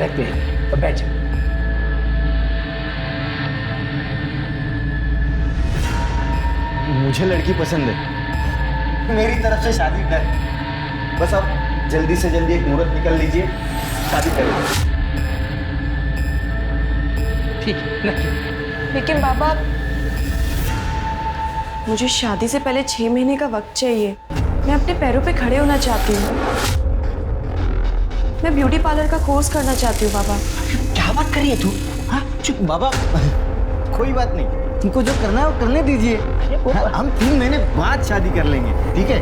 रखते हैं, तो बैठ। मुझे लड़की पसंद है, मेरी तरफ से शादी डन। बस अब जल्दी से जल्दी एक मुहूर्त निकल लीजिए, शादी करेंगे। ठीक है, नक्की। लेकिन बाबा, मुझे शादी से पहले 6 महीने का वक्त चाहिए। मैं अपने पैरों पे खड़े होना चाहती हूँ। मैं ब्यूटी पार्लर का कोर्स करना चाहती हूँ बाबा। क्या बात कर रही है तू? हाँ चुप बाबा, कोई बात नहीं, तुमको जो करना है वो करने दीजिए। हम 3 महीने बाद शादी कर लेंगे, ठीक है?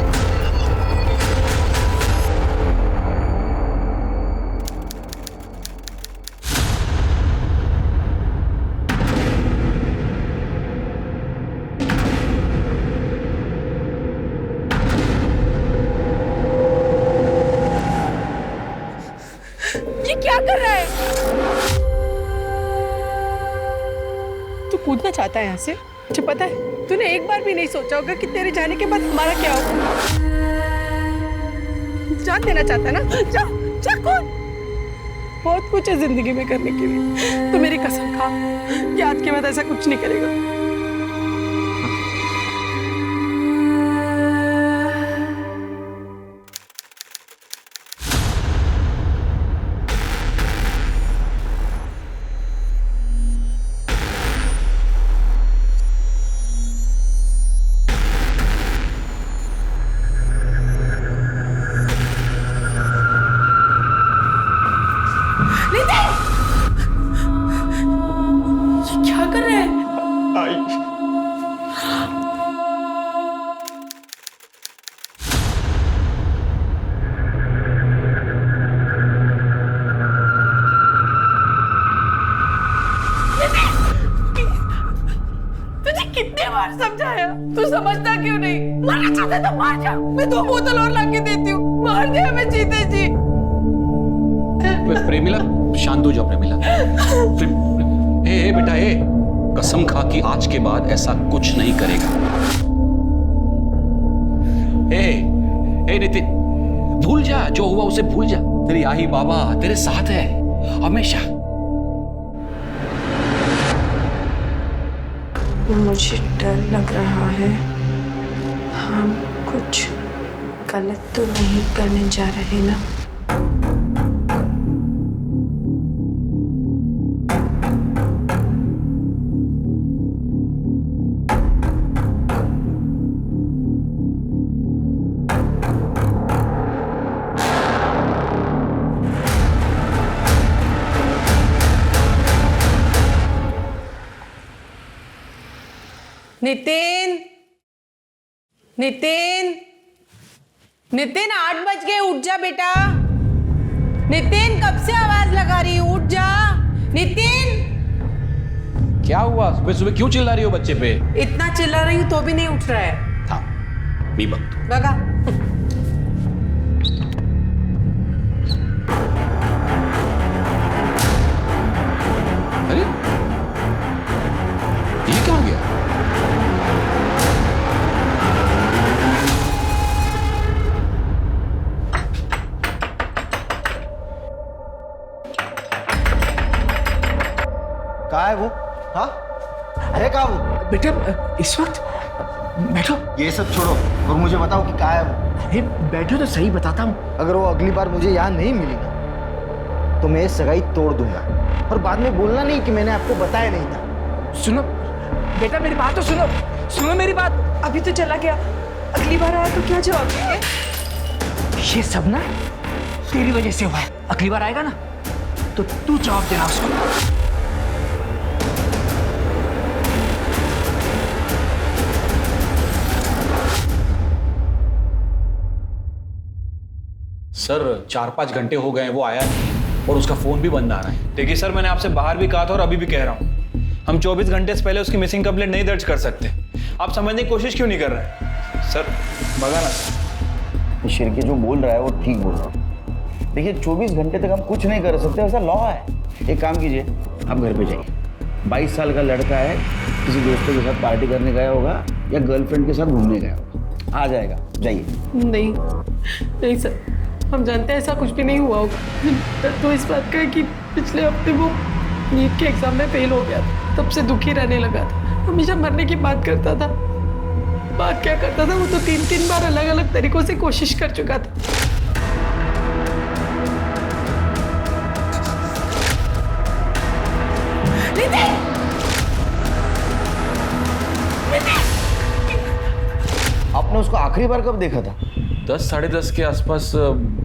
ये क्या कर रहा है? तू कूदना चाहता है यहाँ से? मुझे पता है तूने एक बार भी नहीं सोचा होगा कि तेरे जाने के बाद हमारा क्या होगा। जान देना चाहता है ना? जा जा कूद। बहुत कुछ है जिंदगी में करने के लिए। तू मेरी कसम खा कि आज के बाद ऐसा कुछ नहीं करेगा। क्या कर रहा है? तुझे कितने बार समझाया, तू समझता क्यों नहीं? मरना चाहता तो मार जा। मैं 2 बोतल और लाके देती हूँ, मार दे हमें जीते जी। प्रेमिला शांत हो जाओ। प्रेमिला ए बेटा ए, कसम खा कि आज के बाद ऐसा कुछ नहीं करेगा। ए नितिन, भूल जा जो हुआ उसे भूल जा। तेरी आही बाबा तेरे साथ है हमेशा। मुझे डर लग रहा है। हम कुछ गलत तो नहीं करने जा रहे ना? नितिन, नितिन, नितिन 8 बज गए, उठ जा बेटा। नितिन कब से आवाज लगा रही है, उठ जा। नितिन, क्या हुआ? सुबह सुबह क्यों चिल्ला रही हो बच्चे पे? इतना चिल्ला रही हूँ तो भी नहीं उठ रहा है। हाँ मी बंद। लगा। अरे ये क्या हो गया? कहाँ है वो? हाँ, है कहाँ वो? बेटा इस वक्त बैठो। ये सब छोड़ो और मुझे बताओ कि कहाँ है वो? अरे बैठो तो सही, बताता हूँ। अगर वो अगली बार मुझे यहाँ नहीं मिली ना, तो मैं ये सगाई तोड़ दूंगा। और बाद में बोलना नहीं कि मैंने आपको बताया नहीं था। सुनो बेटा, मेरी बात तो सुनो, सुनो मेरी बात। अभी तो चला गया, अगली बार आया तो क्या जवाब देंगे? ये सब ना तेरी वजह से हुआ है। अगली बार आएगा ना तो तू जवाब देना उसको। सर 4-5 घंटे हो गए वो आया नहीं और उसका फोन भी बंद आ रहा है। देखिए सर, मैंने आपसे बाहर भी कहा था और अभी भी कह रहा हूँ, हम 24 घंटे से पहले उसकी मिसिंग कंप्लेंट नहीं दर्ज कर सकते। आप समझने की कोशिश क्यों नहीं कर रहे हैं? Sir भगाना sir. शिरके जो बोल रहा है वो ठीक बोल रहा है। देखिए 24 घंटे तक हम कुछ नहीं कर सकते, ऐसा लॉ है। एक काम कीजिए, आप घर पे जाइए। 22 साल का लड़का है, किसी दोस्तों के साथ पार्टी करने गया होगा या गर्लफ्रेंड के साथ घूमने गया होगा, आ जाएगा, जाइए। नहीं नहीं सर, हम जानते हैं ऐसा कुछ भी नहीं हुआ होगा। तो इस बात का है कि पिछले हफ्ते वो नीट के एग्जाम में फेल हो गया था, तब से दुखी रहने लगा था। हमेशा मरने की बात करता था। बात क्या करता था, वो तो 3-3 बार अलग अलग तरीकों से कोशिश कर चुका था। आपने उसको आखिरी बार कब देखा था? 10 साढ़े 10 के आसपास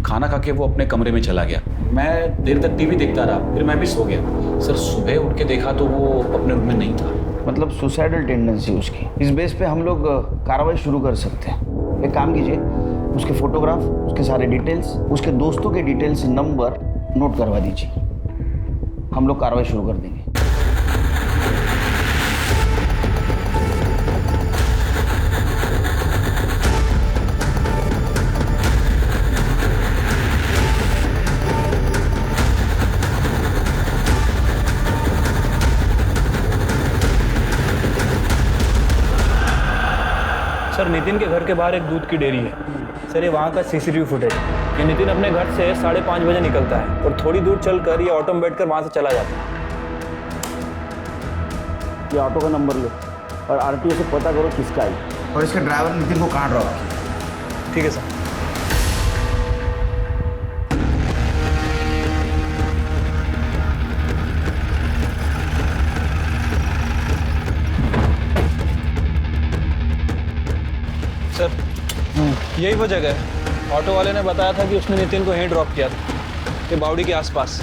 खाना खा के वो अपने कमरे में चला गया। मैं देर तक टीवी देखता रहा, फिर मैं भी सो गया। सर सुबह उठ के देखा तो वो अपने रूम में नहीं था। मतलब सुसाइडल टेंडेंसी उसकी। इस बेस पे हम लोग कार्रवाई शुरू कर सकते हैं। एक काम कीजिए, उसके फोटोग्राफ, उसके सारे डिटेल्स, उसके दोस्तों के डिटेल्स, नंबर नोट करवा दीजिए। हम लोग कार्रवाई शुरू कर देंगे। सर नितिन के घर के बाहर एक दूध की डेयरी है। सर ये वहाँ का सीसीटीवी फुटेज। ये नितिन अपने घर से 5:30 बजे निकलता है और थोड़ी दूर चलकर ये ऑटो में बैठकर वहाँ से चला जाता है। ये ऑटो का नंबर लो और आरटीओ से पता करो किसका है और इसके ड्राइवर नितिन को कहाँ ड्रॉप किया। ठीक है सर। सर यही वो जगह है। ऑटो वाले ने बताया था कि उसने नितिन को यहीं ड्रॉप किया था, ये बावड़ी के आसपास।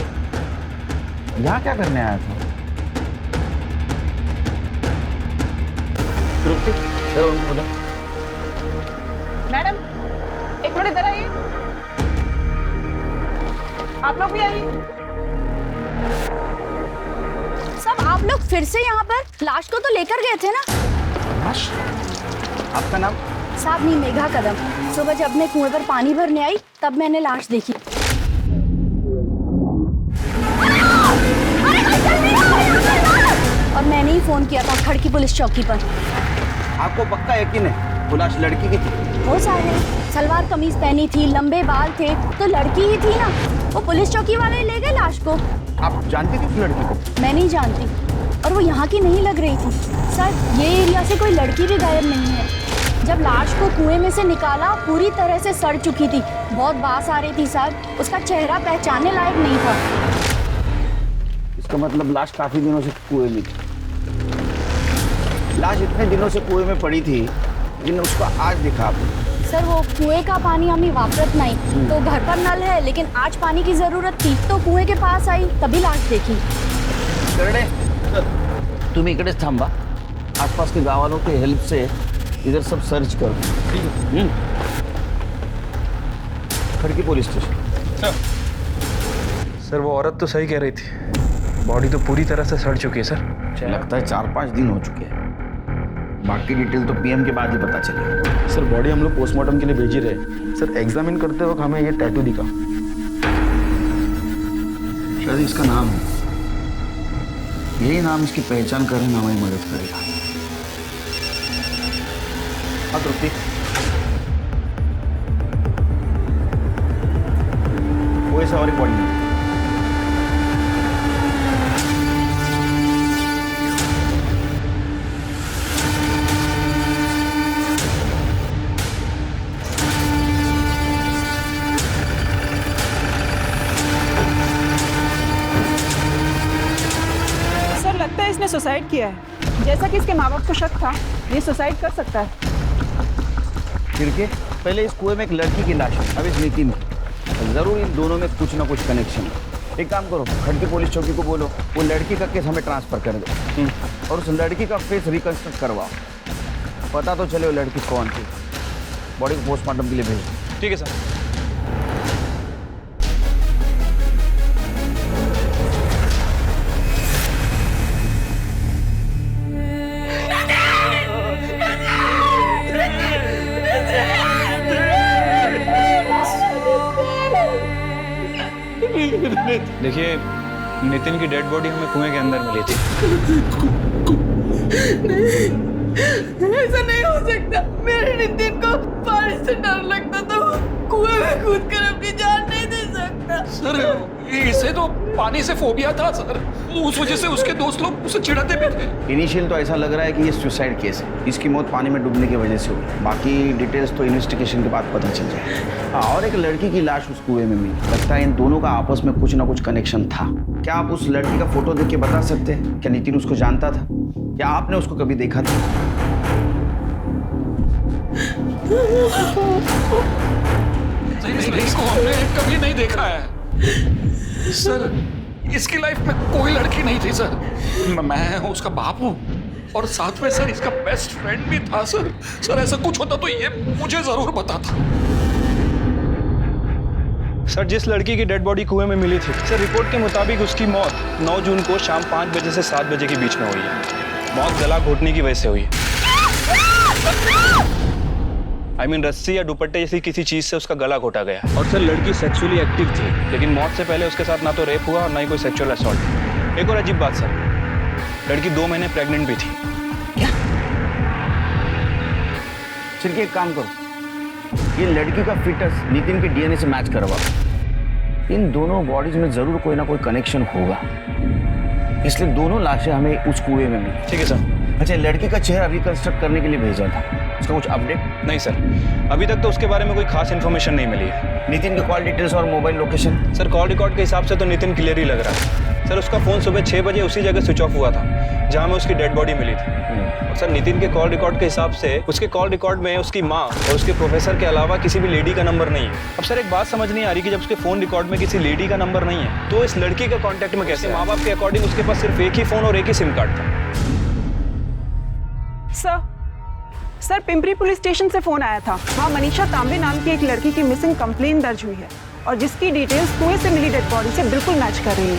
यहाँ क्या करने आया था? मैडम एक मिनट इधर आइए। आप लोग भी आइए। सब आप लोग फिर से यहाँ पर? लाश को तो लेकर गए थे ना? लाश? आपका नाम? साहब मेघा कदम। सुबह जब मैं कुएं पर पानी भरने आई तब मैंने लाश देखी। और मैंने ही फोन किया था खड़की पुलिस चौकी पर। आपको पक्का यकीन है वो लाश लड़की की थी? हो सारे सलवार कमीज पहनी थी, लंबे बाल थे, तो लड़की ही थी ना। वो पुलिस चौकी वाले ले गए लाश को। आप जानती थी उस लड़की को? मैं नहीं जानती, और वो यहाँ की नहीं लग रही थी। सर ये एरिया से कोई लड़की भी गायब नहीं है। जब लाश को कुएं में से निकाला पूरी तरह से सड़ चुकी थी, बहुत बास आ रही थी साहब। उसका चेहरा पहचानने लायक नहीं था। इसका मतलब लाश काफी दिनों से कुएं में थी। लाश इतने दिनों से कुएं में पड़ी थी, लेकिन उसको आज दिखा आपने। सर वो कुएं का पानी हमें वापरत नहीं, तो घर पर नल है, लेकिन आज पानी की जरूरत थी तो कुएं के पास आई, तभी लाश देखी। तुम्ही इकडेच थांबा, आसपास के गाँव वालों की हेल्प से इधर सब सर्च करो। ठीक है? खड़की पुलिस स्टेशन। सर वो औरत तो सही कह रही थी, बॉडी तो पूरी तरह से सड़ चुकी है सर। लगता है 4-5 दिन हो चुके हैं। बाकी डिटेल तो पीएम के बाद ही पता चलेगा। सर बॉडी हम लोग पोस्टमार्टम के लिए भेज ही रहे। सर एग्जामिन करते वक्त हमें ये टैटू दिखा। शायद इसका नाम है, यही नाम इसकी पहचान करने में हमारी मदद करेगा। हाँ तृप्ति, कोई सवारी पॉइंट नहीं। सर लगता है इसने सुसाइड किया है। जैसा कि इसके माँ बाप को शक था, ये सुसाइड कर सकता है। फिर के पहले इस कुएं में एक लड़की की लाश है, अब इस नितिन की। जरूर इन दोनों में कुछ ना कुछ कनेक्शन है। एक काम करो, खड़की पुलिस चौकी को बोलो वो लड़की का केस हमें ट्रांसफर कर दो और उस लड़की का फेस रिकंस्ट्रक्ट करवाओ। पता तो चले वो लड़की कौन थी। बॉडी को पोस्टमार्टम के लिए भेज दो। ठीक है सर। देखिए नितिन की डेड बॉडी हमें कुएं के अंदर मिली थी। नहीं, ऐसा नहीं हो सकता। मेरे नितिन को बारिश से डर लगता था। कुएं में कूद कर अपनी जान नहीं दे सकता। सर इसे तो पानी से फोबिया था सर, उस वजह से उसके दोस्त लोग उसे चिढ़ाते भी थे। इनिशियल तो ऐसा लग रहा है कि ये सुसाइड केस है, इसकी मौत पानी में डूबने की वजह से हुई। बाकी डिटेल्स तो इन्वेस्टिगेशन के बाद पता चल जाए। हाँ, और एक लड़की की लाश उस कुएं में मिली। लगता है इन दोनों का आपस में कुछ ना कुछ कनेक्शन था। क्या आप उस लड़की का फोटो देख के बता सकते हैं क्या नितिन उसको जानता था या आपने उसको कभी देखा था? इसको हमने कभी नहीं देखा है सर। इसकी लाइफ में कोई लड़की नहीं थी सर। मैं उसका बाप हूँ और साथ में सर इसका बेस्ट फ्रेंड भी था सर। सर ऐसा कुछ होता तो ये मुझे जरूर बताता। सर जिस लड़की की डेड बॉडी कुएं में मिली थी सर, रिपोर्ट के मुताबिक उसकी मौत 9 जून को शाम 5 बजे से 7 बजे के बीच में हुई है। मौत गला घोटने की वजह से हुई है। रस्सी या दुपट्टे जैसी किसी चीज से उसका गला घोटा गया। और सर लड़की सेक्सुअली एक्टिव थी, लेकिन मौत से पहले उसके साथ ना तो रेप हुआ और ना ही कोई सेक्सुअल असॉल्ट। एक और अजीब बात सर, लड़की 2 महीने प्रेग्नेंट भी थी। क्या? चलिए एक काम करो, ये लड़की का फिटस नितिन के डीएनए से मैच करवा। इन दोनों बॉडीज में जरूर कोई ना कोई कनेक्शन होगा, इसलिए दोनों लाशें हमें उस कुएं में मिली। ठीक है सर। अच्छा, लड़की का चेहरा रिकंस्ट्रक्ट करने के लिए भेजा था, उसका कुछ अपडेट? नहीं सर, अभी तक तो उसके बारे में कोई खास इन्फॉर्मेशन नहीं मिली है। नितिन के कॉल डिटेल्स और mobile location? Sir call record के हिसाब से तो नितिन क्लियर ही लग रहा है सर। उसका फोन सुबह 6 बजे उसी जगह स्विच ऑफ हुआ था जहां में उसकी डेड बॉडी मिली थी। और सर नितिन के कॉल रिकॉर्ड के हिसाब से उसके कॉल रिकॉर्ड में उसकी माँ और उसके प्रोफेसर के अलावा किसी भी लेडी का नंबर नहीं है। अब सर एक बात समझ नहीं आ रही कि जब उसके फोन रिकॉर्ड में किसी लेडी का नंबर नहीं है तो इस लड़की के कॉन्टेक्ट में कैसे? माँ बाप के अकॉर्डिंग उसके पास सिर्फ एक ही फोन और एक ही सिम कार्ड था। सर पिंपरी पुलिस स्टेशन से फोन आया था। वहाँ मनीषा तांबे नाम की एक लड़की की मिसिंग कंप्लेंट दर्ज हुई है और जिसकी डिटेल्स कुएं से मिली डेड बॉडी से बिल्कुल मैच कर रही है।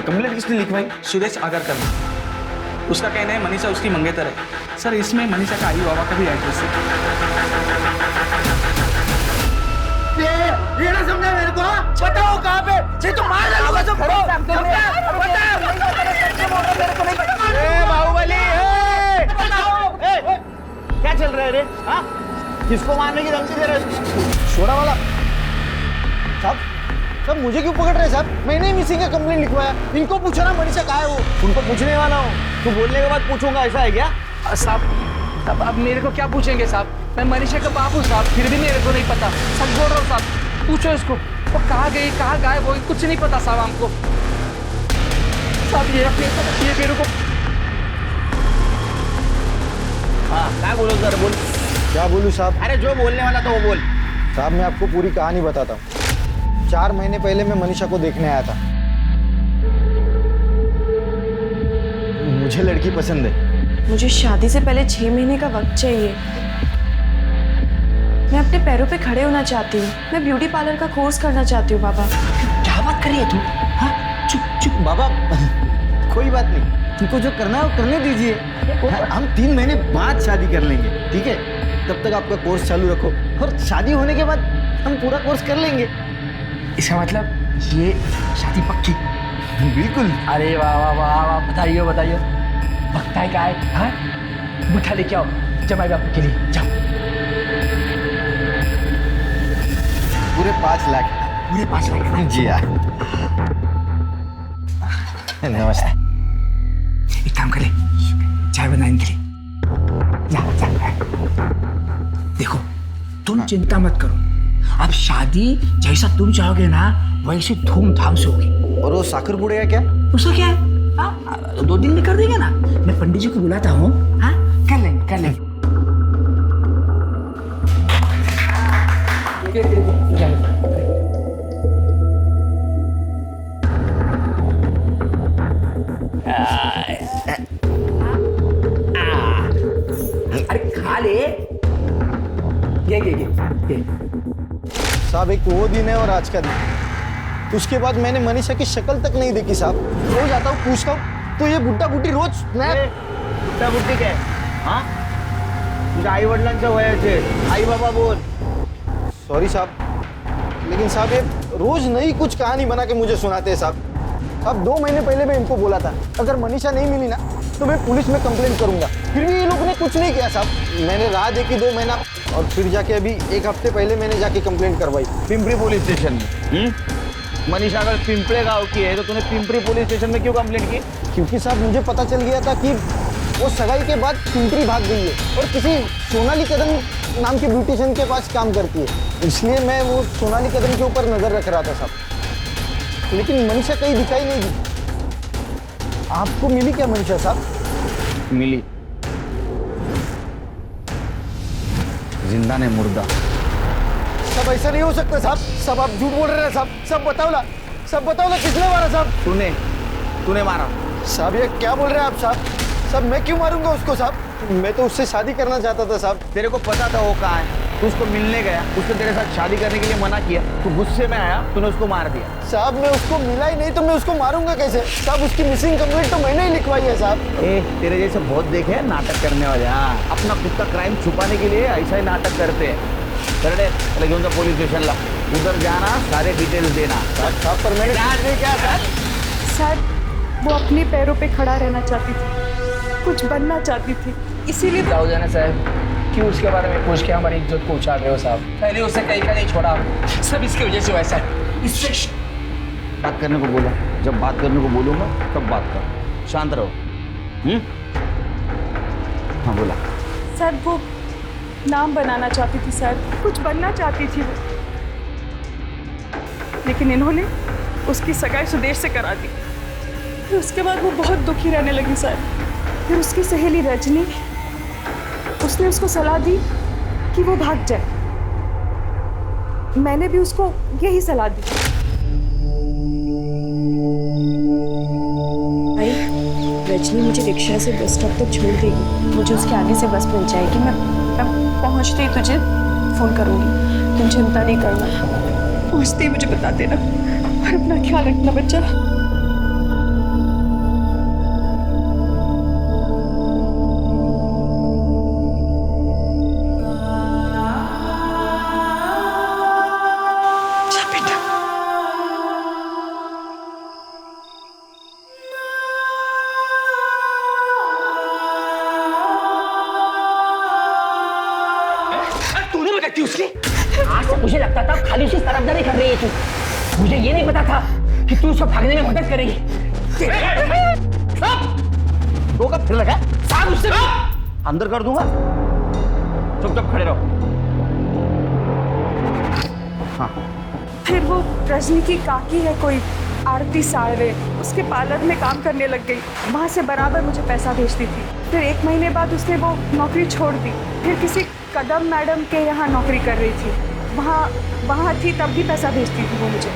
कंप्लेंट किसने लिखवाई? सुरेश आगरकर। उसका कहना है मनीषा उसकी मंगेतर है। सर इसमें मनीषा का आई बाबा का भी एड्रेस है। ये ना समझा मेरे को, बताओ कहाँ पे? ये तो मार डालूंगा सब। बाहुबली, क्या चल रहा है रे? हाँ, किसको मारने की धमकी दे रहे हो? छोड़ा वाला साहब, सब मुझे क्यों पकड़ रहे हैं साहब? मैंने ही मिसिंग का कंप्लेंट लिखवाया। इनको पूछो ना मनीषा कहाँ है वो। उनको पूछने वाला हूँ, तू बोलने के बाद पूछूंगा, ऐसा है क्या? साहब अब मेरे को क्या पूछेंगे साहब? मैं मनीषा का बाप हूँ साहब, फिर भी मेरे को नहीं पता। सच बोल रहा हूँ साहब, पूछो इसको वो कहाँ गई, कहाँ गायब हो, कुछ नहीं पता साहब हमको। साहब ये मेरे को। हाँ, क्या बोलो सर? बोल। क्या बोलूँ साहब? अरे जो बोलने वाला था वो बोल। साहब मैं आपको पूरी कहानी बताता हूँ। 4 महीने पहले मैं मनीषा को देखने आया था। मुझे लड़की पसंद है। मुझे शादी से पहले 6 महीने का वक्त चाहिए। मैं अपने पैरों पे खड़े होना चाहती हूँ। मैं ब्यूटी पार्लर का कोर्स करना चाहती हूँ। बाबा क्या बात कर रही है तू? हाँ, चुप चुप बाबा कोई बात नहीं, तुमको जो करना है वो करने दीजिए। हम 3 महीने बाद शादी कर लेंगे, ठीक है? तब तक आपका कोर्स चालू रखो और शादी होने के बाद हम पूरा कोर्स कर लेंगे। इसका मतलब ये शादी पक्की? बिल्कुल। अरे वाह वाह वाह वाह, बताइए बताइए, पक्का है क्या है? हाँ, मिठा लेके आओ जमाई बापू के लिए, जाओ। पूरे 5 लाख। पूरे 5 लाख? जी हाँ। नमस्ते। एक काम करे, चाय बनाने के लिए जा। देखो तुम चिंता मत करो, अब शादी जैसा तुम चाहोगे ना वैसे धूमधाम से होगी। और वो साखर बुड़ेगा क्या? उसका क्या है? हाँ, 2 दिन में कर देंगे ना। मैं पंडित जी को बुलाता हूँ। हाँ, कर लेंगे। अरे खा ले। ये साहब एक वो दिन है और आज का दिन। उसके बाद मैंने मनीषा की शक्ल तक नहीं देखी साहब। रोज आता हूँ पूछता हूँ तो ये बुड्ढा बुड्ढी रोज बुड्ढा बुड्ढी क्या? हाँ, तुझ्या आई वडिलांच्या वयाचे आई बाबा बोल। सॉरी साहब, लेकिन साहब ये रोज नई कुछ कहानी बना के मुझे सुनाते हैं साहब। अब 2 महीने पहले मैं इनको बोला था अगर मनीषा नहीं मिली ना तो मैं पुलिस में कंप्लेंट करूंगा, फिर भी ये लोग ने कुछ नहीं किया साहब। मैंने राह देखी 2 महीना और फिर जाके अभी 1 हफ्ते पहले मैंने जाके कंप्लेंट करवाई पिंपरी पुलिस स्टेशन में। मनीषा अगर पिंपले गांव की है तो तूने पिंपरी पुलिस स्टेशन में क्यों कंप्लेंट की? क्योंकि साहब मुझे पता चल गया था कि वो सगाई के बाद पिंपरी भाग गई है और किसी सोनाली कदम नाम के ब्यूटिशियन के पास काम करती है, इसलिए मैं वो सोनाली कदम के ऊपर नजर रख रहा था साहब। लेकिन मनीषा कहीं दिखाई नहीं दी। आपको मिली क्या मनीषा साहब? मिली, जिंदा ने मुर्दा। सब ऐसा नहीं हो सकता साहब, सब आप झूठ बोल रहे हैं साहब। सब बताओ ना किसने मारा साहब? तूने मारा साहब। ये क्या बोल रहे हैं आप साहब? साहब मैं क्यों मारूंगा उसको साहब? मैं तो उससे शादी करना चाहता था साहब। तेरे को पता था वो कहाँ है, तू उसको मिलने गया, उसने तेरे साथ शादी करने के लिए मना किया, तू गुस्से में आया, तूने उसको मार दिया। साहब मैं उसको मिला ही नहीं तो मैं उसको मारूंगा कैसे साहब? उसकी मिसिंग कंप्लेंट तो मैंने ही लिखवाई है साहब। तेरे जैसे बहुत देखे हैं नाटक करने वाले। हाँ, अपना खुद का क्राइम छुपाने के लिए ऐसा ही नाटक करते हैं। चले घेऊन जा पुलिस स्टेशनला, उधर जाना, सारे डिटेल्स देना। साहब पर मैंने नहीं किया सर। सर वो अपने पैरों पे खड़ा रहना चाहती थी, कुछ बनना चाहती थी, इसीलिए जाना साहब क्यों उसके बारे में पूछ के हमारी इज्जत को उछाल रहे हो साहब? पहले उसे कहीं का नहीं छोड़ा, सब इसकी वजह से वैसा है। इससे बात करने को बोला, जब बात करने को बोलूंगा तब बात कर, शांत रहो। हाँ बोला। सर वो नाम बनाना चाहती थी सर, कुछ बनना चाहती थी वो, लेकिन इन्होंने उसकी सगाई सुदेश से करा दी। फिर उसके बाद वो बहुत दुखी रहने लगी सर। फिर उसकी सहेली रजनी, उसने उसको सलाह दी कि वो भाग जाए। मैंने भी उसको यही सलाह दी। भाई रजनी मुझे रिक्शा से बस स्टॉप तक छोड़ देगी, मुझे उसके आगे से बस मिल जाएगी। मैं पहुंचते ही तुझे फोन करूंगी, तुम चिंता नहीं करना। पहुंचते ही मुझे बता देना और अपना ख्याल रखना बच्चा। आज से मुझे लगता था खाली उसी तरफदारी कर रही है तू, मुझे ये नहीं पता था कि तू उसको भागने में मदद करेगी। दो कब फिर लगा साहब उससे अंदर कर दूंगा, चुपचाप खड़े रहो। हाँ फिर वो रजनी की काकी है कोई आरती साड़वे, उसके पार्लर में काम करने लग गई। वहाँ से बराबर मुझे पैसा भेजती थी। फिर 1 महीने बाद उसने वो नौकरी छोड़ दी। फिर किसी कदम मैडम के यहाँ नौकरी कर रही थी, वहाँ थी तब भी पैसा भेजती थी वो मुझे।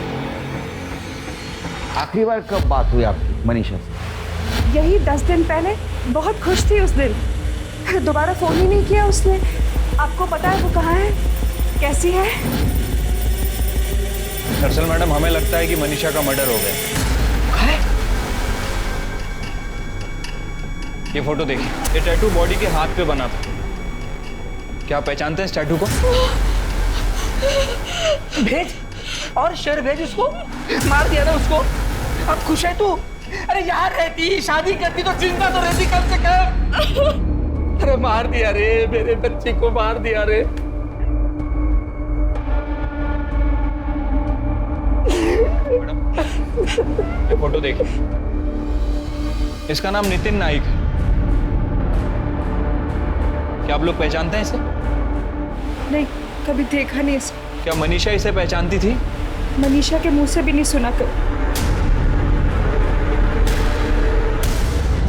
आखिरी बार कब बात हुई आपकी मनीषा से? यही 10 दिन पहले। बहुत खुश थी उस दिन, फिर दोबारा फोन ही नहीं किया उसने। आपको पता है वो कहाँ है, कैसी है? दरअसल मैडम हमें लगता है कि मनीषा का मर्डर हो गया। ये फोटो देखिए, ये टैटू बॉडी के हाथ पे बना था। क्या आप पहचानते हैं इस टैटू को? भेज और शेर भेज उसको, मार दिया ना उसको। अब खुश है तू? अरे यहाँ रहती, शादी करती तो जिंदा तो रहती कम से कम। अरे मार दिया रे, मेरे बच्चे को मार दिया रे। ये फोटो देखिए, इसका नाम नितिन नाइक है। क्या आप लोग पहचानते हैं इसे? नहीं, कभी देखा नहीं इसे। क्या मनीषा इसे पहचानती थी? मनीषा के मुंह से भी नहीं सुना कर।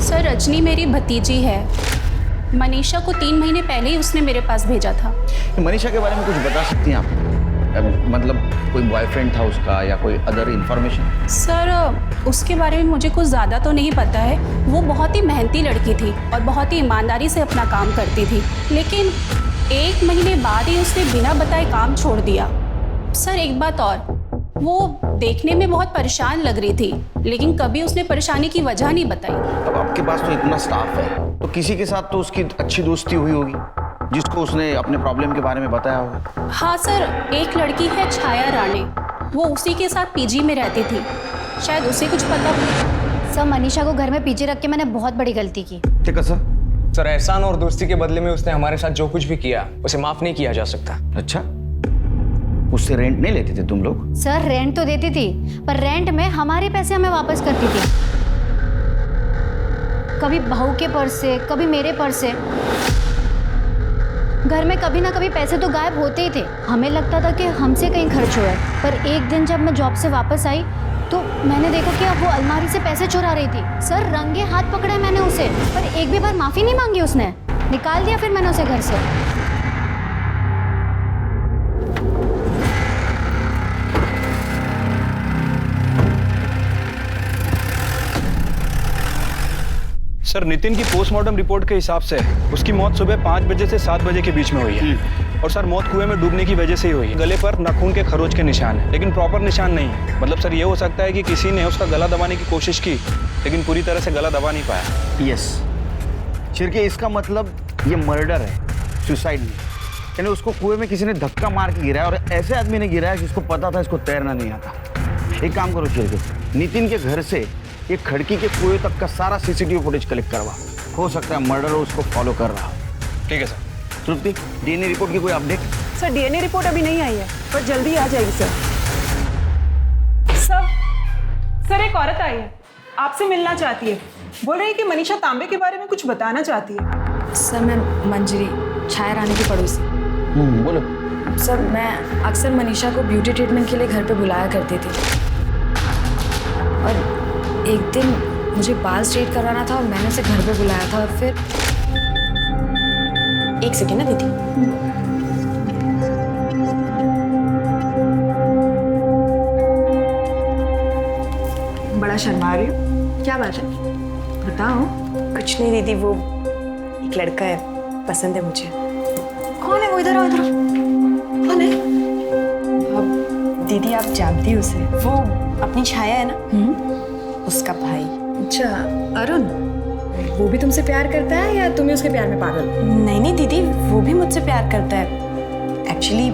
सर रजनी मेरी भतीजी है। मनीषा को 3 महीने पहले ही उसने मेरे पास भेजा था। मनीषा के बारे में कुछ बता सकती हैं आप? मतलब कोई बॉयफ्रेंड था उसका या कोई अदर इंफॉर्मेशन? सर उसके बारे में मुझे कुछ ज़्यादा तो नहीं पता है। वो बहुत ही मेहनती लड़की थी और बहुत ही ईमानदारी से अपना काम करती थी, लेकिन 1 महीने बाद ही उसने बिना बताए काम छोड़ दिया। सर एक बात और, वो देखने में बहुत परेशान लग रही थी, लेकिन कभी उसने परेशानी की वजह नहीं बताई। अब आपके पास तो इतना स्टाफ है, तो किसी के साथ तो उसकी अच्छी दोस्ती हुई होगी जिसको उसने अपने प्रॉब्लम के बारे में बताया होगा। हाँ सर, एक लड़की है छाया राणे, वो उसी के साथ पीजी में रहती थी। शायद उसे कुछ पता हो। सर मनीषा को घर में पीछे रख के मैंने बहुत बड़ी गलती की। ते कसं? सर एहसान और दोस्ती के बदले में उसने हमारे साथ जो कुछ भी किया उसे माफ नहीं किया जा सकता। अच्छा, उससे रेंट नहीं लेते थे तुम लोग? सर रेंट तो देती थी, पर रेंट में हमारे पैसे हमें वापस करती थी। कभी बहू के पर्स से, कभी मेरे पर्स से। घर में कभी ना कभी पैसे तो गायब होते ही थे। हमें लगता था कि हमसे कहीं खर्च हुआ है, पर एक दिन जब मैं जॉब से वापस आई तो मैंने देखा कि अब वो अलमारी से पैसे चुरा रही थी। सर रंगे हाथ पकड़ा मैंने उसे, पर एक भी बार माफी नहीं मांगी उसने। निकाल दिया फिर मैंने उसे घर से। सर नितिन की पोस्टमार्टम रिपोर्ट के हिसाब से उसकी मौत सुबह 5 बजे से 7 बजे के बीच में हुई है। और सर मौत कुएं में डूबने की वजह से ही हुई है। गले पर नाखून के खरोच के निशान है, लेकिन प्रॉपर निशान नहीं है। मतलब सर ये हो सकता है कि किसी ने उसका गला दबाने की कोशिश की, लेकिन पूरी तरह से गला दबा नहीं पाया। यस शिर्के, इसका मतलब ये मर्डर है, सुसाइड नहीं। यानी उसको कुएं में किसी ने धक्का मार के गिराया, और ऐसे आदमी ने गिराया जिसको पता था इसको तैरना नहीं आता। एक काम करो शिर्के, नितिन के घर से एक खड़की के कुएं तक का सारा सीसीटीवी फुटेज कलेक्ट करवा। हो सकता है मर्डर उसको फॉलो कर रहा हो। ठीक है सर। तृप्ति, डीएनए रिपोर्ट की कोई अपडेट? सर डीएनए रिपोर्ट अभी नहीं आई है, पर जल्दी आ जाएगी सर। सर एक औरत आई है, आपसे मिलना चाहती है। बोल रही है कि मनीषा तांबे के बारे में कुछ बताना चाहती है। सर मैं मंजरी, छाया रानी की पड़ोसी। बोलो। सर मैं अक्सर मनीषा को ब्यूटी ट्रीटमेंट के लिए घर पे बुलाया करती थी, और एक दिन मुझे बाल स्ट्रेट करवाना था और मैंने उसे घर पे बुलाया था। और फिर एक सेकेंड ना दीदी, बड़ा शर्मा रही हो, क्या बात है बताओ। कुछ नहीं दीदी, वो एक लड़का है, पसंद है मुझे। कौन है वो? इधर आओ, इधर आओ। कौन है? अब दीदी आप जानती हो उसे, वो अपनी छाया है ना, उसका भाई। अच्छा अरुण, वो भी तुमसे प्यार करता है या तुम्हें उसके प्यार में पागल? नहीं नहीं दीदी, वो भी मुझसे प्यार करता है। एक्चुअली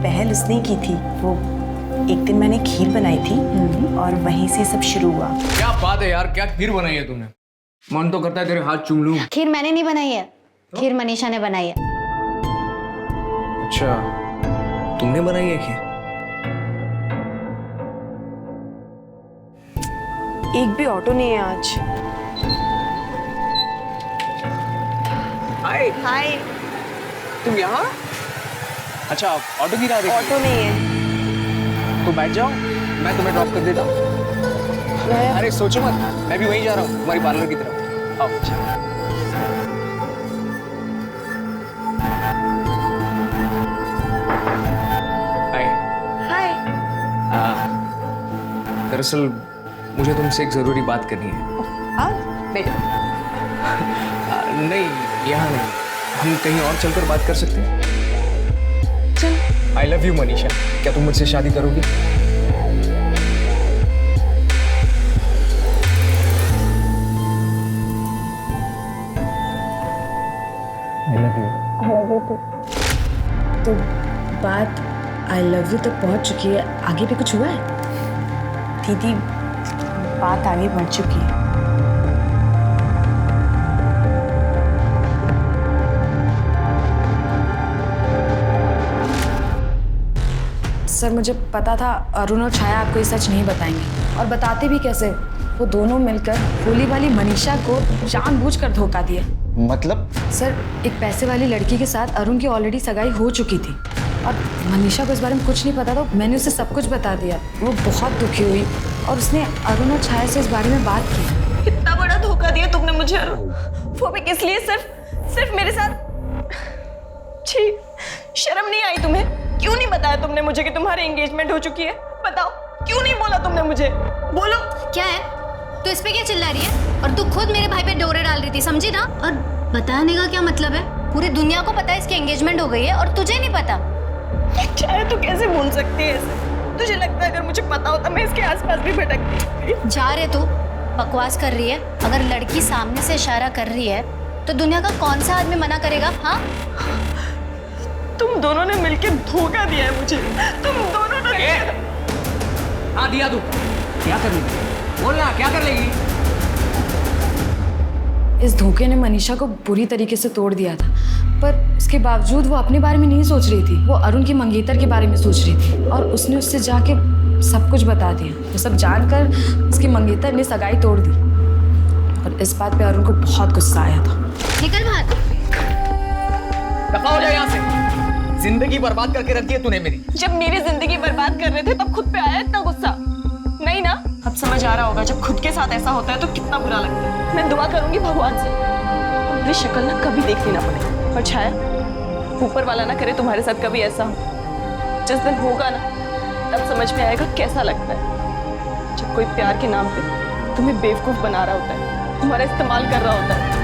पहल उसने की थी। वो एक दिन मैंने खीर बनाई थी और वहीं से सब शुरू हुआ। क्या बात है यार, क्या खीर बनाई है तुमने? मन तो करता है तेरे हाथ चूम लूं। खीर मैंने नहीं बनाई है, खीर मनीषा ने बनाई है। अच्छा, तुमने बनाई है खीर? एक भी ऑटो नहीं है आज। हाय हाय। तुम यहाँ? अच्छा ऑटो की राह देखी? ऑटो नहीं है। तो बैठ जाओ, मैं तुम्हें ड्रॉप कर देता हूँ। अरे सोचो मत, मैं भी वहीं जा रहा हूँ, तुम्हारी पार्लर की तरफ। आओ। हाय। हाय। दरअसल मुझे तुमसे एक जरूरी बात करनी है। बैठो। नहीं यहाँ नहीं, हम कहीं और चलकर बात कर सकते हैं। चल। आई लव यू मनीषा, क्या तुम मुझसे शादी करोगी? I love you. तो बात आई लव यू तक पहुंच चुकी है, आगे भी कुछ हुआ है? दीदी बात आगे बढ़ चुकी है। सर मुझे पता था अरुण और छाया आपको ये सच नहीं बताएंगे, और बताते भी कैसे। वो दोनों मिलकर भोली वाली मनीषा को जानबूझकर धोखा दिया। मतलब? सर एक पैसे वाली लड़की के साथ अरुण की ऑलरेडी सगाई हो चुकी थी, और मनीषा को इस बारे में कुछ नहीं पता, तो मैंने उसे सब कुछ बता दिया। वो बहुत दुखी हुई और उसने अरुण और छाया से इस बारे में बात की। इतना बड़ा धोखा दिया तुमने मुझे अरुण, वो भी किस लिए? सिर्फ मेरे साथ। छी, शर्म नहीं आई तुम्हें? क्यों नहीं बताया तुमने मुझे कि तुम्हारी एंगेजमेंट हो चुकी है? बताओ, क्यों नहीं बोला तुमने मुझे? बोलो। क्या है, तू इस पे क्या चिल्ला रही है? और तू खुद मेरे भाई पे डोरे डाल रही थी, समझी ना? और बताने का क्या मतलब है? पूरी दुनिया को पता है इसकी एंगेजमेंट हो गई है और तुझे नहीं पता। छाया तू कैसे बोल सकती है ऐसे? तुझे लगता है अगर मुझे पता होता मैं इसके आसपास भी भटकती? जा रहे तू, बकवास कर रही है। अगर लड़की सामने से इशारा कर रही है तो दुनिया का कौन सा आदमी मना करेगा? हाँ, तुम दोनों ने मिलकर धोखा दिया है मुझे। तुम दोनों ने। हाँ दिया तू, क्या कर लेगी? बोलना क्या कर लेगी? इस धोखे ने मनीषा को बुरी तरीके से तोड़ दिया था, पर उसके बावजूद वो अपने बारे में नहीं सोच रही थी। वो अरुण की मंगेतर के बारे में सोच रही थी और उसने उससे जाके सब कुछ बता दिया। वो सब जानकर उसकी मंगेतर ने सगाई तोड़ दी और इस बात पे अरुण को बहुत गुस्सा आया था। निकल बाहर। दफा हो जाए यहाँ से। जिंदगी बर्बाद करके रखी है तूने मेरी। जब मेरी जिंदगी बर्बाद कर रहे थे तब खुद पे आया इतना गुस्सा? नहीं ना? अब समझ आ रहा होगा जब खुद के साथ ऐसा होता है तो कितना बुरा लगता है। मैं दुआ करूंगी भगवान से तुम्हारी शक्ल ना कभी देखनी ना पड़े। और छाया, ऊपर वाला ना करे तुम्हारे साथ कभी ऐसा हो। जिस दिन होगा ना तब समझ में आएगा कैसा लगता है जब कोई प्यार के नाम पे तुम्हें बेवकूफ बना रहा होता है, तुम्हारा इस्तेमाल कर रहा होता है।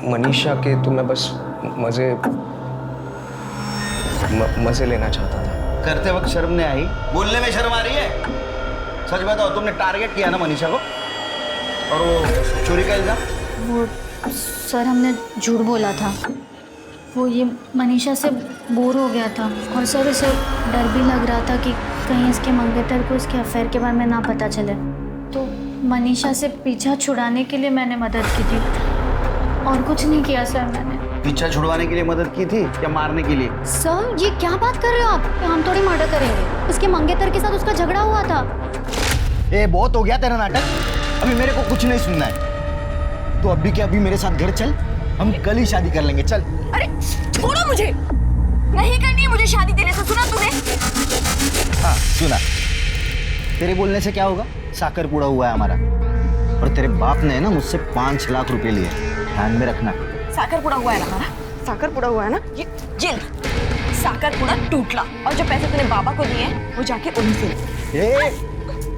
मनीषा के तो मैं बस मजे लेना चाहता था। करते वक्त शर्म नहीं आई? बोलने में शर्म आ रही है? सच बताओ, तुमने टारगेट किया ना मनीषा को? और वो चोरी का इल्जाम? वो सर हमने झूठ बोला था। वो ये मनीषा से बोर हो गया था और सर उसे डर भी लग रहा था कि कहीं इसके मंगेतर को इसके अफेयर के बारे में ना पता चले। तो मनीषा से पीछा छुड़ाने के लिए मैंने मदद की थी और कुछ नहीं किया सर मैंने। पीछा छुड़वाने के लिए मदद की थी या मारने के लिए? सर ये क्या बात कर रहे हो आप? हम थोड़ी मर्डर करेंगे। उसके मंगेतर के साथ उसका झगड़ा हुआ था। ए बहुत हो गया तेरा नाटक, अभी मेरे को कुछ नहीं सुनना है। तो अभी के अभी मेरे साथ घर चल, हम कल ही शादी कर लेंगे। चल। अरे छोड़ो मुझे, नहीं करनी है मुझे शादी तेरे से। सुना तूने? हाँ सुना। तेरे बोलने से क्या होगा? साकर पूरा हुआ है हमारा। और तेरे बाप ने ना मुझसे 5 लाख रुपए लिए, ध्यान में रखना। साकर पूरा हुआ है ना हमारा? साकर पूरा हुआ है ना? ये जेल साकर पूरा टूटला और जो पैसे तूने बाबा को दिए वो जाके उन्हीं से। ए,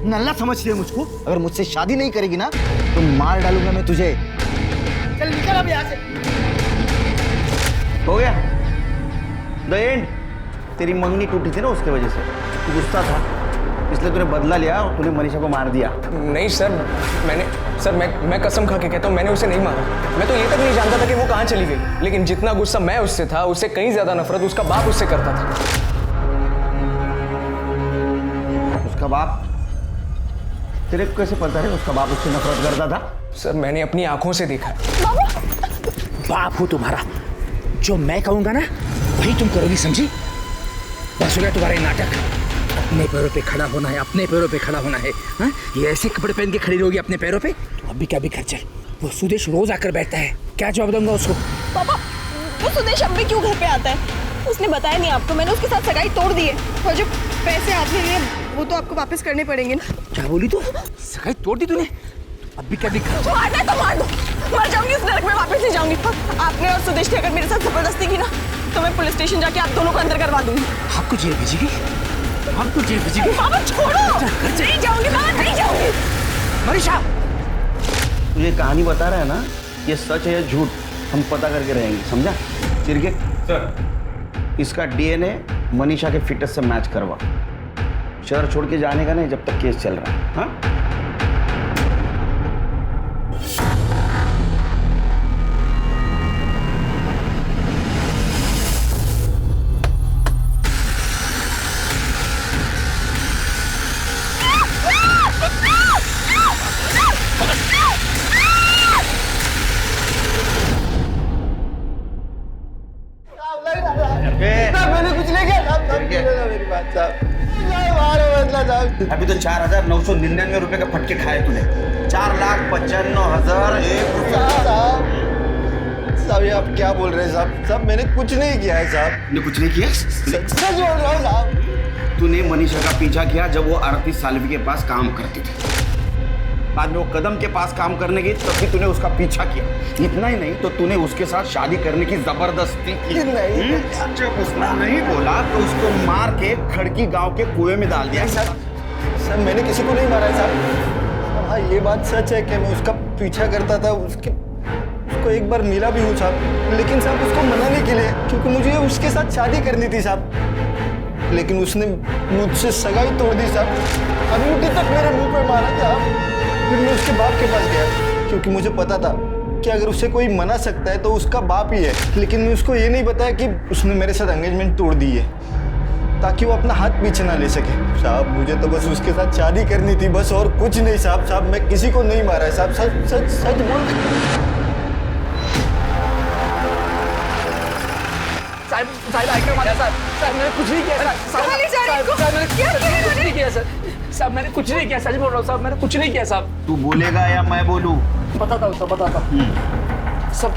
नल्ला समझती है मुझको? अगर मुझसे शादी नहीं करेगी ना तो मार डालूंगा मैं तुझे। चल निकल अब यहाँ से। हो गया द एंड। तेरी मंगनी टूटी थी ना, उसके वजह से तू गुस्सा था, इसलिए तूने बदला लिया और तूने मनीषा को मार दिया। नहीं सर, मैं कसम खा के कहता हूँ, मैंने उसे नहीं मारा। मैं तो ये तक नहीं जानता था कि वो कहाँ चली गई। लेकिन जितना गुस्सा मैं उससे था, उससे कहीं ज्यादा नफरत उसका बाप उससे करता था। उसका बाप? तेरे को कैसे पता है उसका बाप उससे नफरत करता था? सर मैंने अपनी आंखों से देखा है। बाप हो तुम्हारा, जो मैं कहूंगा ना वही तुम करोगी, समझी? बस हो गया तुम्हारा ये नाटक। अपने पैरों पे खड़ा होना है, अपने पैरों पे खड़ा होना है। हाँ? ये ऐसे कपड़े पहन के खड़ी रहोगी अपने पैरों पे? तो अभी क्या भी घर चल। वो सुदेश रोज आकर बैठता है, क्या जवाब दूंगा उसको? पापा, वो सुदेश अब भी क्यों घर पे आता है? उसने बताया नहीं आपको? मैंने उसके साथ सगाई तोड़ दी है और जो पैसे आपने लिए वो तो आपको वापस करने पड़ेंगे ना। क्या बोली तू? सगाई तोड़ दी तूने? अब भी क्या भी घर चल। मारना है तो मार दो, मर जाऊंगी इस नरक में, वापस नहीं जाऊंगी। आपने और सुदेश ने अगर मेरे साथ जबरदस्ती की ना तो मैं पुलिस स्टेशन जाके आप दोनों को अंदर करवा दूंगी। आपको जेल भेजेगी? आपको जेल भेजेगी? बाबा छोड़ो, नहीं जाऊंगी बाबा, नहीं जाऊंगी। मनीषा, तुझे कहानी बता रहा है ना, ये सच है या झूठ हम पता करके रहेंगे, समझा? चिरके सर, इसका डीएनए मनीषा के फिटनेस से मैच करवा। शहर छोड़ के जाने का नहीं जब तक केस चल रहा है। हाँ? मैंने कुछ नहीं किया साहब, मेरी बात साहब। अभी तो 4,999 रुपए का फटके खाए तूने। 4,95,000 साहब ये आप क्या बोल रहे हैं साहब? साहब मैंने कुछ नहीं किया है साहब। तूने कुछ नहीं किया? सच बोल रहा हूँ साहब। तूने मनीषा का पीछा किया जब वो आरती सालवी के पास काम करती थी। बाद में वो कदम के पास काम करने गई तब भी तूने उसका पीछा किया। इतना ही नहीं तो तूने उसके साथ शादी करने की जबरदस्ती की। नहीं। जब उसने नहीं बोला तो उसको मार के खड़की गांव के कुएं में डाल दिया। सर मैंने किसी को नहीं मारा है साहब। हाँ ये बात सच है कि मैं उसका पीछा करता था, उसको एक बार मिला भी हूँ साहब, लेकिन साहब उसको मनाने के लिए, क्योंकि मुझे उसके साथ शादी करनी थी साहब। लेकिन उसने मुझसे सगाई तोड़ दी साहब। अंगूठी तक मेरे मुंह पे मारा था। फिर मैं उसके बाप के पास गया क्योंकि मुझे पता था कि अगर उसे कोई मना सकता है तो उसका बाप ही है, लेकिन उसको ये नहीं बताया कि उसने मेरे साथ एंगेजमेंट तोड़ दी है ताकि वो अपना हाथ पीछे ना ले सके। साहब मुझे तो बस उसके साथ शादी करनी थी, बस और कुछ नहीं। साहब मैं किसी को नहीं मारा है साहब, सच सच सच बोल। साहब आइए मारा साहब मैंने कुछ नहीं किया साहब मैंने कुछ नहीं किया सर। साहब मैंने कुछ नहीं किया, सच बोल रहा हूँ साहब, मैंने कुछ नहीं किया साहब। तू बोलेगा या मैं बोलूं? बताता हूँ सब, बताता हूँ सब।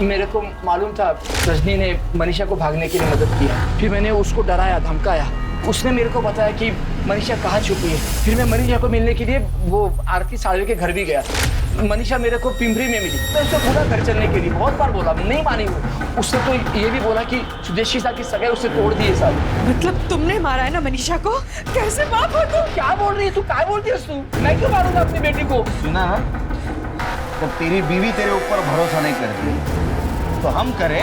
मेरे को मालूम था रजनी ने मनीषा को भागने के लिए मदद की, फिर मैंने उसको डराया धमकाया। उसने मेरे को बताया कि मनीषा कहाँ छुपी है। फिर मैं मनीषा को मिलने के लिए वो आरती साड़वी के घर भी गया। मनीषा मेरे को पिंपरी में मिली। मैं उसको पूरा घर चलने के लिए बहुत बार बोला, नहीं मानी वो। उसने तो ये भी बोला कि सुदेशी साहब की सगाई उससे तोड़ दिए साहब। मतलब तुमने मारा है ना मनीषा को? कैसे बाप हो तुम? क्या बोल रही है तू? क्या बोलती है तू? मैं क्यों मारूंगा अपनी बेटी को? सुना ना, जब तेरी बीवी तेरे ऊपर भरोसा नहीं करती तो हम करें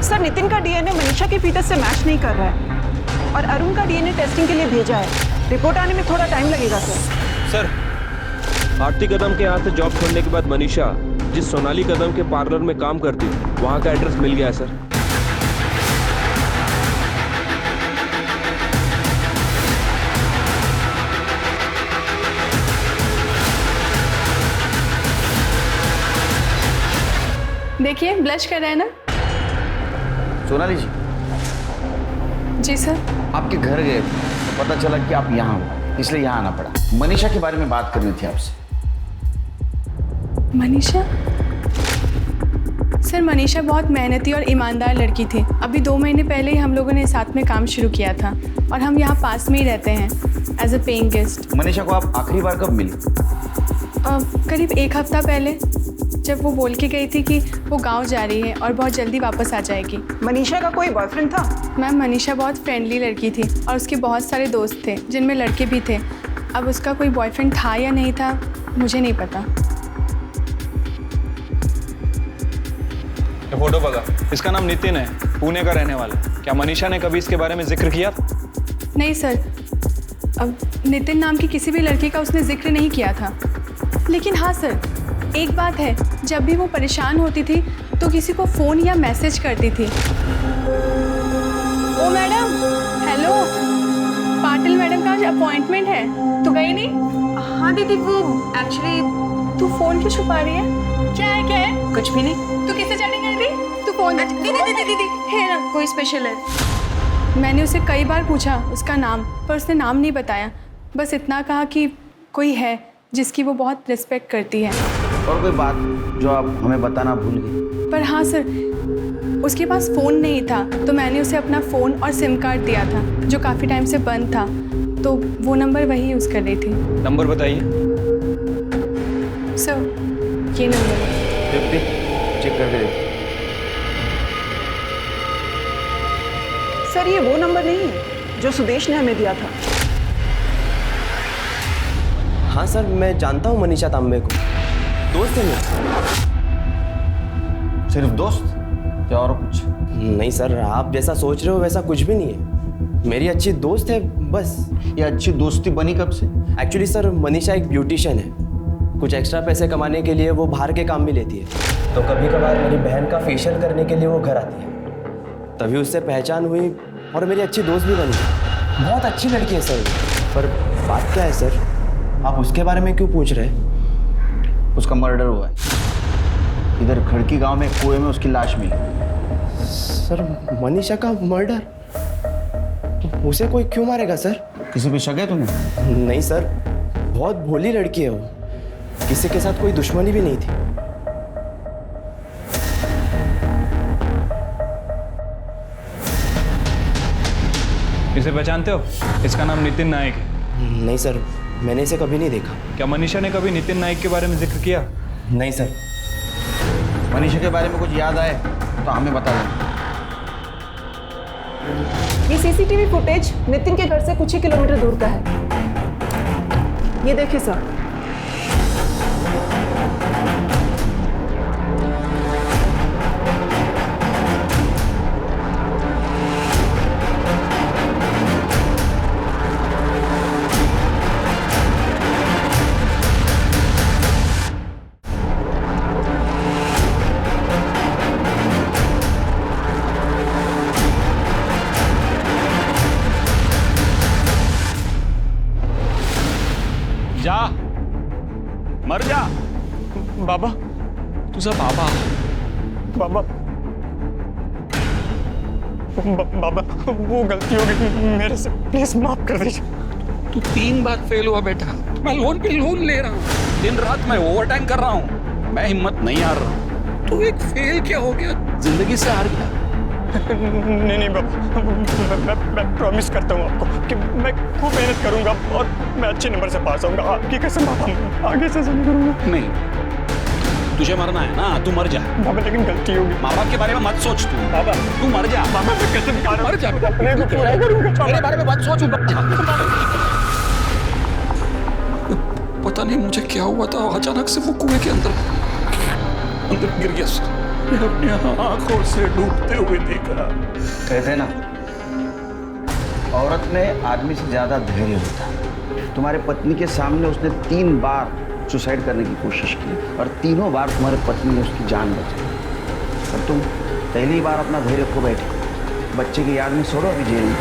सर नितिन का डीएनए मनीषा के फीटस से मैच नहीं कर रहा है और अरुण का डीएनए टेस्टिंग के लिए भेजा है। रिपोर्ट आने में थोड़ा टाइम लगेगा सर। आरती कदम के यहाँ से जॉब छोड़ने के बाद मनीषा जिस सोनाली कदम के पार्लर में काम करती वहाँ का एड्रेस मिल गया है सर। देखिए ब्लश कर रहे हैं ना। सोनाली जी, जी सर। आपके घर गए तो पता चला कि आप यहाँ हो, इसलिए यहाँ आना पड़ा। मनीषा के बारे में बात करनी थी आपसे। मनीषा? सर मनीषा बहुत मेहनती और ईमानदार लड़की थी। अभी 2 महीने पहले ही हम लोगों ने साथ में काम शुरू किया था और हम यहाँ पास में ही रहते हैं as a paying guest. Manisha को आप आखिरी बार कब मिली? करीब 1 हफ्ता पहले, जब वो बोल के गई थी कि वो गांव जा रही है और बहुत जल्दी वापस आ जाएगी। मनीषा का कोई बॉयफ्रेंड था? मैम मनीषा बहुत फ्रेंडली लड़की थी और उसके बहुत सारे दोस्त थे जिनमें लड़के भी थे। अब उसका कोई बॉयफ्रेंड था या नहीं था मुझे नहीं पता। ये फोटो बघा, इसका नाम नितिन है, पुणे का रहने वाला। क्या मनीषा ने कभी इसके बारे में जिक्र किया? नहीं सर, अब नितिन नाम की किसी भी लड़की का उसने जिक्र नहीं किया था। लेकिन हाँ सर, एक बात है, जब भी वो परेशान होती थी तो किसी को फ़ोन या मैसेज करती थी। ओ मैडम, हेलो, पाटिल मैडम का आज अपॉइंटमेंट है, तो गई नहीं? हाँ दीदी, वो एक्चुअली। तू फ़ोन क्यों छुपा रही है? क्या है? कुछ भी नहीं। तू किससे चैटिंग कर रही? तू फ़ोन। दीदी है ना, कोई स्पेशल है? मैंने उसे कई बार पूछा उसका नाम, पर उसने नाम नहीं बताया। बस इतना कहा कि कोई है जिसकी वो बहुत रिस्पेक्ट करती है। और कोई बात जो आप हमें बताना भूल गए? पर हाँ सर, उसके पास फ़ोन नहीं था तो मैंने उसे अपना फ़ोन और सिम कार्ड दिया था जो काफ़ी टाइम से बंद था, तो वो नंबर वही यूज़ कर रही थी। नंबर बताइए सर, ये नंबर है। चेक करके देखो। सर ये वो नंबर नहीं है जो सुदेश ने हमें दिया था। हाँ सर, मैं जानता हूँ मनीषा तांबे को, दोस्त है मेरे। सिर्फ दोस्त या और कुछ? नहीं सर, आप जैसा सोच रहे हो वैसा कुछ भी नहीं है। मेरी अच्छी दोस्त है बस। ये अच्छी दोस्ती बनी कब से? एक्चुअली सर, मनीषा एक ब्यूटिशियन है। कुछ एक्स्ट्रा पैसे कमाने के लिए वो बाहर के काम भी लेती है, तो कभी कभार मेरी बहन का फेशियल करने के लिए वो घर आती है। तभी उससे पहचान हुई और मेरी अच्छी दोस्त भी बनी। बहुत अच्छी लड़की है सर। पर बात क्या है सर, आप उसके बारे में क्यों पूछ रहे हैं? उसका मर्डर हुआ है इधर खड़की गांव में, कुएं में उसकी लाश मिली। सर मनीषा का मर्डर? तो उसे कोई क्यों मारेगा सर? किसी पे शक है तुम्हें? नहीं सर, बहुत भोली लड़की है वो, किसी के साथ कोई दुश्मनी भी नहीं थी। इसे पहचानते हो? इसका नाम नितिन नायक है। नहीं सर, मैंने इसे कभी नहीं देखा। क्या मनीषा ने कभी नितिन नायक के बारे में जिक्र किया? नहीं सर। मनीषा के बारे में कुछ याद आए तो हमें बता देना। ये सीसीटीवी फुटेज नितिन के घर से कुछ ही किलोमीटर दूर का है। ये देखिए सर। जा, मर जा। बाबा, तुझा बाबा बाबा, बाबा, वो गलती हो गई मेरे से, प्लीज माफ कर दीजिए। तू 3 बार फेल हुआ बेटा। मैं लोन पे लोन ले रहा हूँ, दिन रात मैं ओवर टाइम कर रहा हूँ, मैं हिम्मत नहीं हार रहा। तू एक फेल क्या हो गया, जिंदगी से हार गया। नहीं बाबा, मैं प्रॉमिस करता हूँ आपको कि मैं खूब मेहनत करूंगा और मैं अच्छे नंबर से पास होऊंगा। आपकी कसम बाबा, आगे से नहीं करूंगा। नहीं, तुझे मरना है ना, तू मर जा। बाबा लेकिन गलती होगी। माँ बाप के बारे में मत सोच तू। बाबा, तू मर जा। बाबा मैं कसम खा रहा हूँ, मर जा। अपने को पूरा करूंगा। मेरे बारे में मत सोच। पता नहीं मुझे क्या हुआ था, अचानक से वो कुएं के अंदर गिर गया सर। मैं अपनी आंखों से डूबते हुए देखा। कहते हैं ना, औरत में आदमी से ज्यादा धैर्य होता है। तुम्हारे पत्नी के सामने उसने 3 बार सुसाइड करने की कोशिश की और तीनों बार तुम्हारे पत्नी ने उसकी जान बचाई, और तुम पहली बार अपना धैर्य खो बैठे। बच्चे की याद में छोड़ो अभी जेल में।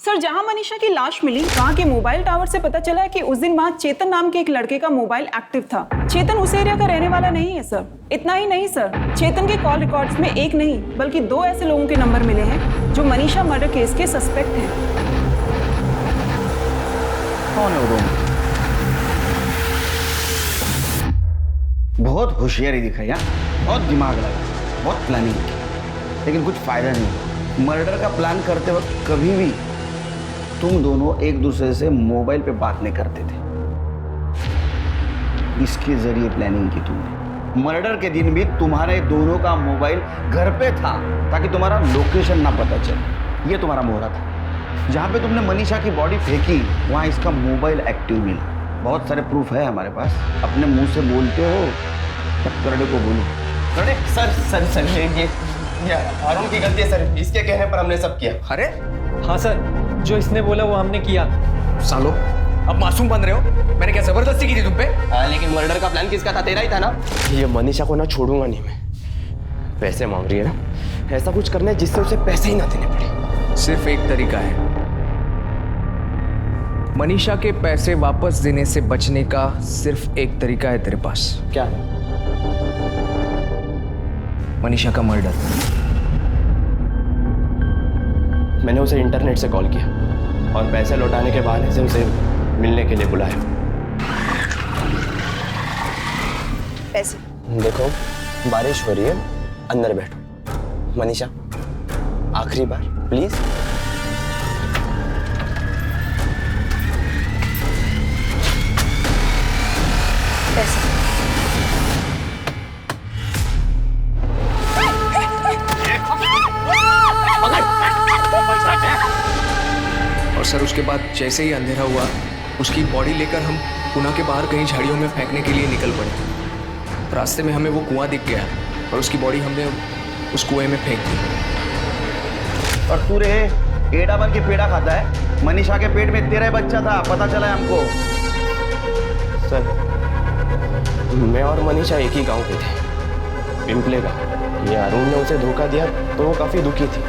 सर, जहां मनीषा की लाश मिली वहां के मोबाइल टावर से पता चला है कि उस दिन वहां चेतन नाम के एक लड़के का मोबाइल एक्टिव था। चेतन उस एरिया का रहने वाला नहीं है सर। इतना ही नहीं सर, चेतन के कॉल रिकॉर्ड्स में एक नहीं बल्कि 2 ऐसे लोगों के नंबर मिले हैं जो मनीषा मर्डर केस के सस्पेक्ट हैं। कौन है वो दोनों? बहुत होशियारी दिखाई, बहुत दिमाग लगा, बहुत प्लानिंग की, लेकिन कुछ फायदा नहीं। मर्डर का प्लान करते वक्त कभी भी तुम दोनों एक दूसरे से मोबाइल पे बात नहीं करते थे। इसके जरिए प्लानिंग की तुमने। मर्डर के दिन भी तुम्हारे दोनों का मोबाइल घर पे था ताकि तुम्हारा लोकेशन ना पता चले। ये तुम्हारा मोहरा था। जहाँ पे तुमने मनीषा की बॉडी फेंकी वहाँ इसका मोबाइल एक्टिव मिला। बहुत सारे प्रूफ है हमारे पास। अपने मुंह से बोलते हो तब करड़े को बोलो। करड़े सर ये अरुण की गलती है सर, इसके कहने पर हमने सब किया। अरे हाँ सर, जो इसने बोला वो हमने किया। सालो, अब मासूम बन रहे हो? मैंने क्या जबरदस्ती की थी तुम पे? हाँ, लेकिन मर्डर का प्लान किसका था? तेरा ही था ना। ये मनीषा को ना छोड़ूंगा नहीं मैं। पैसे मांग रही है ना, ऐसा कुछ करना है जिससे उसे पैसे ही ना देने पड़े। सिर्फ एक तरीका है, मनीषा के पैसे वापस देने से बचने का सिर्फ एक तरीका है तेरे पास। क्या? मनीषा का मर्डर। मैंने उसे इंटरनेट से कॉल किया और पैसे लौटाने के बहाने से उसे मिलने के लिए बुलाया। पैसे? देखो, बारिश हो रही है, अंदर बैठो। मनीषा, आखिरी बार प्लीज। पैसे? और सर उसके बाद जैसे ही अंधेरा हुआ, उसकी बॉडी लेकर हम पुणे के बाहर कहीं झाड़ियों में फेंकने के लिए निकल पड़े। रास्ते में हमें वो कुआं दिख गया और उसकी बॉडी हमने उस कुएं में फेंक दी। और तू रे एड़ा बन के पेड़ा खाता है। मनीषा के पेट में तेरा ही बच्चा था, पता चला है हमको। सर, मैं और मनीषा एक ही गांव के थे, पिंपले का। ये अरुण ने उसे धोखा दिया तो वो काफी दुखी थी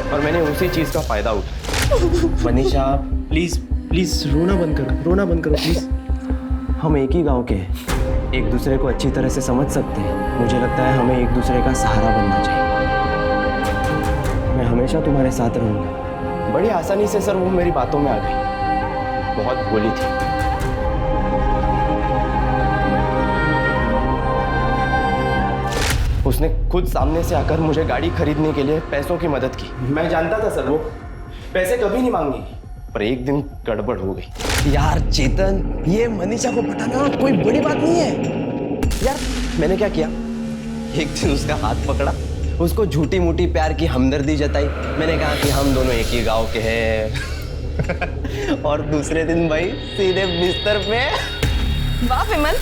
और मैंने उसी चीज का फायदा उठाया। मनीषा प्लीज प्लीज रोना बंद करो प्लीज। हम एक ही गांव के हैं, एक दूसरे को अच्छी तरह से समझ सकते हैं। मुझे लगता है हमें एक दूसरे का सहारा बनना चाहिए। मैं हमेशा तुम्हारे साथ रहूंगा। बड़ी आसानी से सर वो मेरी बातों में आ गई, बहुत भोली थी। उसने खुद सामने से आकर मुझे गाड़ी खरीदने के लिए पैसों की मदद की। मैं जानता था सर वो पैसे कभी नहीं मांगेगी, पर एक दिन गड़बड़ हो गई। यार चेतन, ये मनीषा को बताना कोई बड़ी बात नहीं है यार। मैंने क्या किया, एक दिन उसका हाथ पकड़ा, उसको झूठी मूठी प्यार की हमदर्दी जताई। मैंने कहा कि हम दोनों एक ही गांव के हैं और दूसरे दिन भाई सीधे बिस्तर पे। वाह विमल,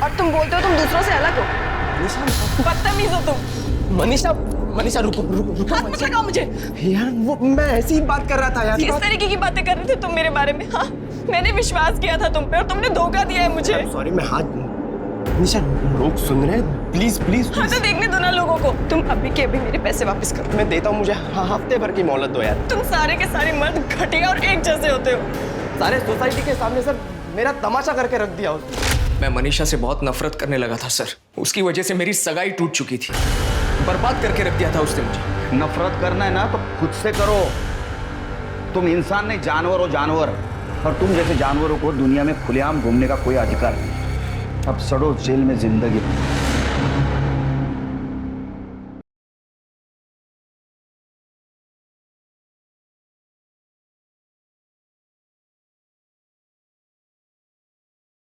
और तुम बोलते हो तुम दूसरों से अलग हो। बदतमीज हो तुम। मनीषा रुको। हाथ मत लगाओ मुझे। यार वो मैं ऐसी ही बात कर रहा था यार। किस तरीके की बातें कर रहे थे तुम मेरे बारे में? हाँ, मैंने विश्वास किया था तुम पे और तुमने धोखा दिया है मुझे। सॉरी, मैं हाथ निशा लोग सुन रहे हैं, प्लीज प्लीज हाँ तो देखने दो ना लोगों को। तुम अभी के अभी मेरे पैसे वापस करो। मैं देता हूँ, मुझे हफ्ते भर की मोहलत दो यार। तुम सारे के सारे मर्द घटिया और एक जैसे होते हो। सारे सोसाइटी के सामने सर मेरा तमाशा करके रख दिया उसने। मैं मनीषा से बहुत नफरत करने लगा था सर। उसकी वजह से मेरी सगाई टूट चुकी थी। बर्बाद करके रख दिया था उसने मुझे। नफरत करना है ना तो खुद से करो। तुम इंसान नहीं, जानवर हो, जानवर। और तुम जैसे जानवरों को दुनिया में खुलेआम घूमने का कोई अधिकार नहीं। अब सड़ो जेल में जिंदगी।